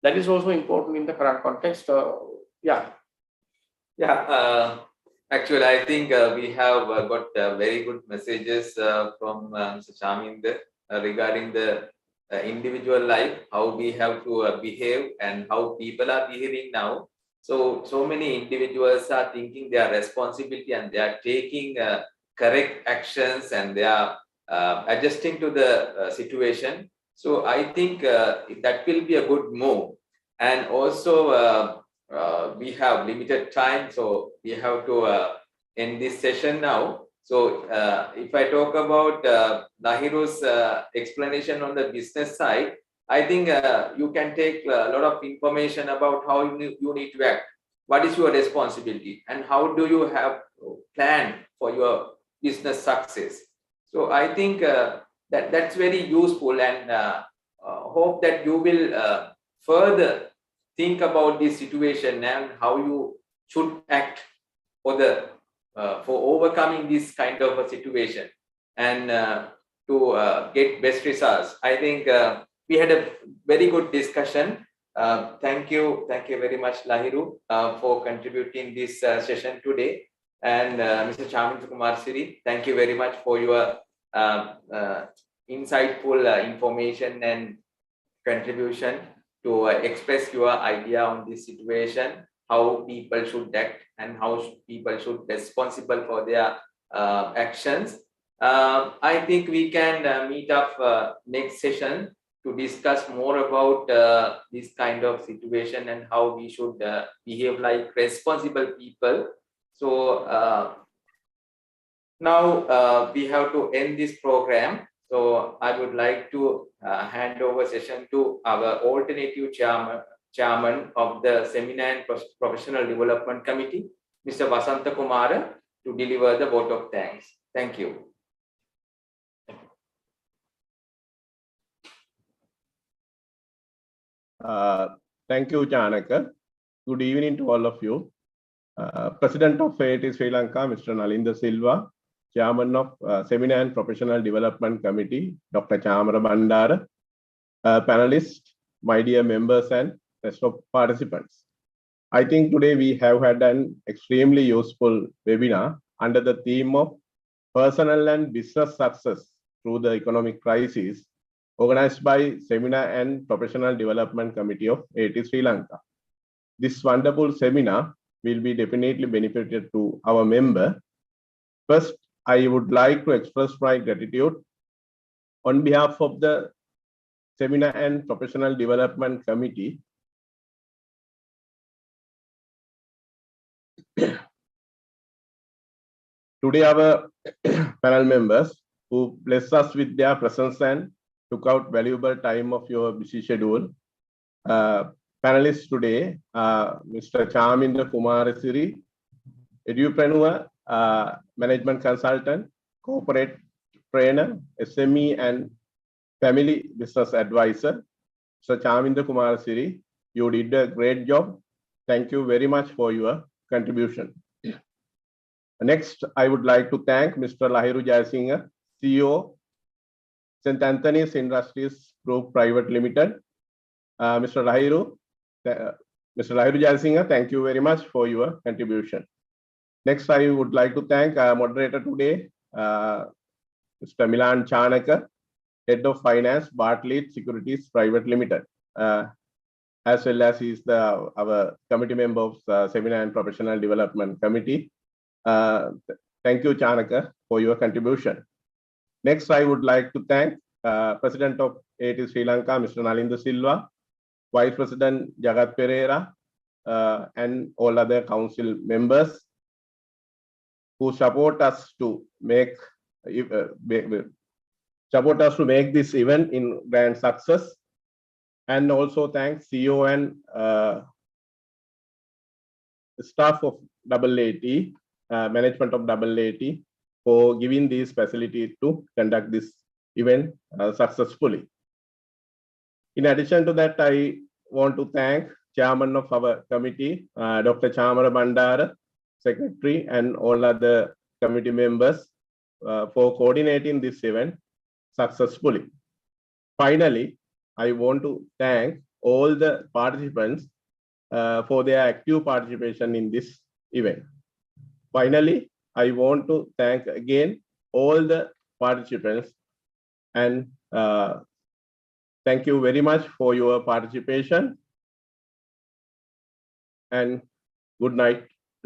That is also important in the current context. Actually, I think we have got very good messages from Mr. Chaminda regarding the individual life, how we have to behave and how people are behaving now. So many individuals are thinking their responsibility and they are taking correct actions and they are adjusting to the situation. So I think that will be a good move. And also we have limited time, so we have to end this session now. So if I talk about Nahiru's explanation on the business side, I think you can take a lot of information about how you need to act. What is your responsibility and how do you have plan for your business success? So I think that's very useful, and hope that you will further think about this situation and how you should act for overcoming this kind of a situation and to get best results. I think we had a very good discussion. Thank you very much, Nahiru, for contributing this session today. And Mr. Chaminda Kumar Siri, thank you very much for your insightful information and contribution to express your idea on this situation, how people should act and how people should be responsible for their actions. I think we can meet up next session to discuss more about this kind of situation and how we should behave like responsible people. So now we have to end this program. So I would like to hand over session to our alternative chairman of the Seminar and Professional Development Committee, Mr. Vasantha Kumara, to deliver the vote of thanks. Thank you. Thank you, Chanaka. Good evening to all of you. President of AAT Sri Lanka, Mr. Nalinda Silva, Chairman of Seminar and Professional Development Committee, Dr. Chamara Bandara, panelists, my dear members and rest of participants. I think today we have had an extremely useful webinar under the theme of personal and business success through the economic crisis, organized by Seminar and Professional Development Committee of AAT Sri Lanka. This wonderful seminar will be definitely beneficial to our member. First, I would like to express my gratitude on behalf of the Seminar and Professional Development Committee Today, our panel members who bless us with their presence and took out valuable time of your busy schedule. Panelists today are Mr. Chamindra Kumarasiri, Edupreneur, Management Consultant, Corporate Trainer, SME and Family Business Advisor. Mr. Chamindra Kumarasiri, you did a great job. Thank you very much for your contribution. Next, I would like to thank Mr. Lahiru Jayasinghe, CEO, St. Anthony's Industries Group Private Limited. Mr. Lahiru Jayasinghe, thank you very much for your contribution. Next, I would like to thank our moderator today, Mr. Milan Chanaka, Head of Finance, Bartlett Securities Private Limited, as well as he is our committee member of the Seminar and Professional Development Committee. Thank you, Chanaka, for your contribution. Next, I would like to thank President of AAT Sri Lanka, Mr. Nalinda Silva, Vice President Jagat Pereira, and all other council members who support us to make this event in grand success. And also thank CEO and staff of AAT, management of AAT, for giving these facilities to conduct this event successfully. In addition to that, I want to thank Chairman of our committee, Dr. Chamara Bandara, Secretary, and all other committee members for coordinating this event successfully. Finally, I want to thank all the participants for their active participation in this event. Finally, I want to thank again all the participants and thank you very much for your participation and good night